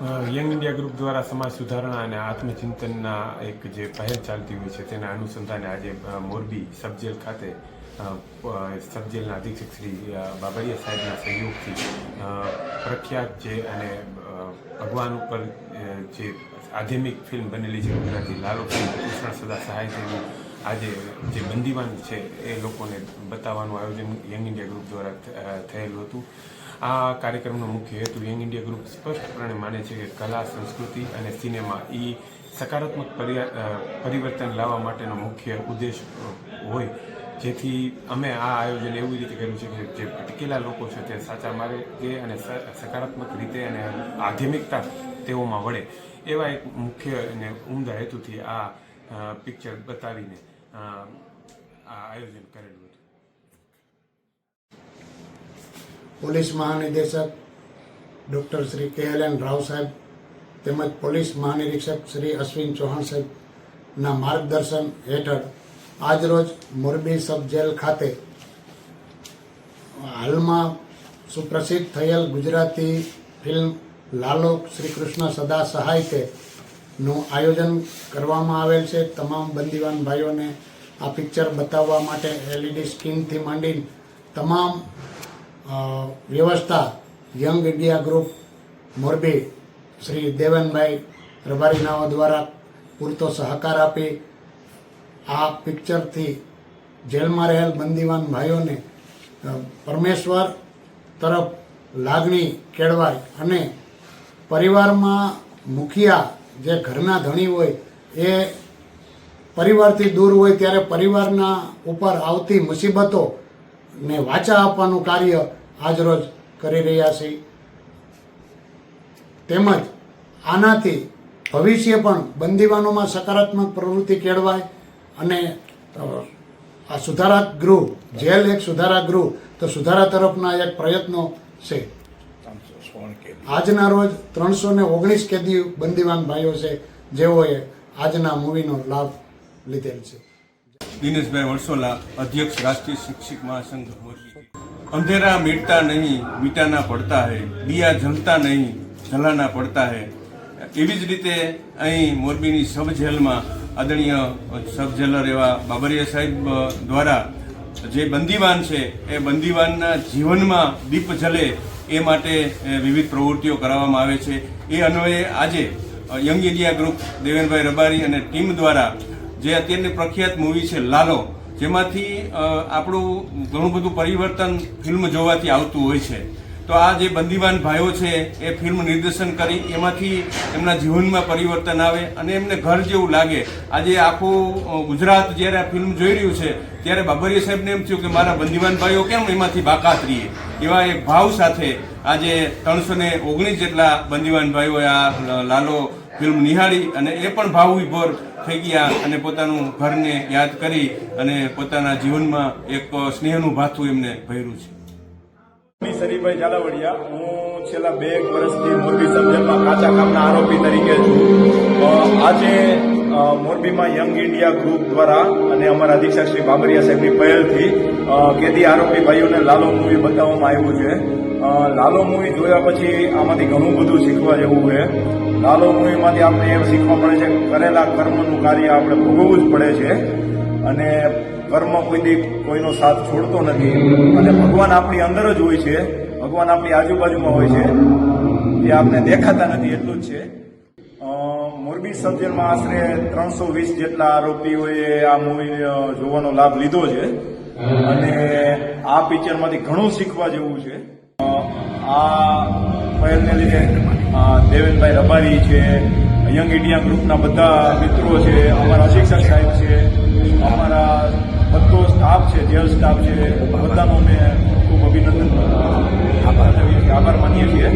Young India group દ્વારા સમાજ સુધારણા અને આત્મચિંતનના એક જે પહેલ ચાલતી હોય છે તેના અનુસંધાને આજે મોરબી સબજેલ ખાતે સબજેલના અધિક્ષક શ્રી બાબરિયા સાહેબના સહયોગથી પ્રખ્યાત જે અને ભગવાન ઉપર જે આધ્યાત્મિક ફિલ્મ બનેલી છે ગુજરાતી લાલો ફિલ્મ કૃષ્ણ સદા સહાય તેનું આજે જે બંદીવાન છે એ લોકોને બતાવવાનું આયોજન યંગ ઇન્ડિયા ગ્રુપ દ્વારા થયેલું હતું. આ કાર્યક્રમનો મુખ્ય હેતુ યંગ ઇન્ડિયા ગ્રુપ સ્પષ્ટપણે માને છે કે કલા, સંસ્કૃતિ અને સિનેમા એ સકારાત્મક પરિવર્તન લાવવા માટેનો મુખ્ય ઉદ્દેશ હોય, જેથી અમે આ આયોજન એવી રીતે કર્યું છે કે જે ભટકેલા લોકો છે તે સાચા માર્ગે અને સકારાત્મક રીતે અને આધ્યાત્મિકતા તેઓમાં વળે એવા એક મુખ્ય અને ઉમદા હેતુથી આ પિક્ચર બતાવીને આ આયોજન કરેલું હતું. પોલીસ મહાનિદેશક ડૉક્ટર શ્રી KLN રાવ સાહેબ તેમજ પોલીસ મહાનિરીક્ષક શ્રી અશ્વિન ચૌહાણ સાહેબના માર્ગદર્શન હેઠળ આજરોજ મોરબી સબ જેલ ખાતે હાલમાં સુપ્રસિદ્ધ થયેલ ગુજરાતી ફિલ્મ લાલો શ્રી કૃષ્ણ સદા સહાય તે નું આયોજન કરવામાં આવેલ છે. તમામ બંદીવાન ભાઈઓને આ પિક્ચર બતાવવા માટે LED સ્ક્રીનથી માંડીને તમામ વ્યવસ્થા young India group Morbi Shri Devanbhai રબારીનાઓ દ્વારા પૂરતો સહકાર આપી આ પિક્ચરથી જેલમાં રહેલ બંદીવાન ભાઈઓને પરમેશ્વર તરફ લાગણી કેળવાય અને પરિવારમાં મુખિયા જે ઘરના ધણી હોય એ પરિવારથી દૂર હોય ત્યારે પરિવારના ઉપર આવતી મુસીબતોને વાચા આપવાનું કાર્ય આજરોજ કરી રહ્યા છે. તેમજ આનાથી ભવિષ્ય પણ બંદીવાનોમાં સકારાત્મક પ્રવૃત્તિ કેળવાય અને આ સુધારા ગૃહ જેલ એક સુધારા ગૃહ તો સુધારા તરફના એક પ્રયત્નો છે. આજના રોજ 319 કેદી બંદીવાન ભાઈઓ છે જેઓએ આજના મૂવીનો લાભ લીધેલ છે. દિનેશભાઈ વરસોલા, અધ્યક્ષ રાષ્ટ્રીય શિક્ષક મહાસંઘ મોરબી. અંધેરા मिटता नहीं मिटाना પડતા है, દિયા જલતા નહીં જલાના પડતા है. એવી જ રીતે અહીં મોરબીની સબ જેલમાં આદરણીય સબ જેલર એવા બાબરિયા સાહેબ દ્વારા જે બંદીવાન છે એ બંદીવાનના જીવનમાં દીપ જલે એ માટે વિવિધ પ્રવૃત્તિઓ કરાવવામાં આવે છે. એ અન્વયે આજે young India group Devenbhai Rabari અને ટીમ દ્વારા જે અત્યારની પ્રખ્યાત મૂવી છે લાલો, જેમાંથી આપણું ઘણું બધું પરિવર્તન ફિલ્મ જોવાથી આવતું હોય છે. તો આ જે બંદીવાન ભાઈઓ છે એ ફિલ્મ નિર્દેશન કરી એમાંથી એમના જીવનમાં પરિવર્તન આવે અને એમને ઘર જેવું લાગે. આજે આખું ગુજરાત જ્યારે આ ફિલ્મ જોઈ રહ્યું છે ત્યારે બાબરિયા સાહેબને એમ થયું કે મારા બંદીવાન ભાઈઓ કેમ એમાંથી બાકાત રહીએ, એવા એક ભાવ સાથે આજે 319 જેટલા બંદીવાન ભાઈઓએ આ લાલો ફિલ્મ નિહાળી અને એ પણ ભાવ વિભોર થઈ ગયા અને પોતાનું ઘરને યાદ કરી અને પોતાના જીવનમાં એક સ્નેહનું ભાથું એમને ભર્યું છે. શરીફભાઈ ઝાલાવાડિયા, હું છેલ્લા 2 વર્ષથી મોરબી સબજેલમાં કાચા કામના આરોપી તરીકે છું. આજે મોરબીમાં યંગ ઇન્ડિયા ગ્રુપ દ્વારા અને અમારા અધિક્ષક શ્રી બાબરિયા સાહેબની પહેલથી કેદી આરોપી ભાઈઓને લાલો મૂવી બતાવવામાં આવ્યું છે. લાલો મૂવી જોયા પછી આમાંથી ઘણું બધું શીખવા જેવું છે. લાલો મૂવીમાંથી આપણે એ શીખવા મળે છે કે કરેલા કર્મનું કાર્ય આપણે ભોગવવું જ પડે છે અને કર્મ કોઈનો સાથ છોડતો નથી અને ભગવાન આપણી અંદર જ હોય છે, ભગવાન આપણી આજુબાજુમાં હોય છે, જે આપણે દેખાતા નથી એટલું જ છે. મોરબી સબ જેલમાં આશરે 320 જેટલા આરોપીઓએ આ મૂવી જોવાનો લાભ લીધો છે અને આ પિક્ચરમાંથી ઘણું શીખવા જેવું છે. આ પહેલને લીધે દેવેનભાઈ રબારી છે, યંગ ઇન્ડિયા ગ્રુપના બધા મિત્રો છે, અમારા શિક્ષક સાહેબ છે, અમારા બધો સ્ટાફ છે, જેલ સ્ટાફ છે, બધાનો અમે ખૂબ અભિનંદન આભાર માનીએ છીએ.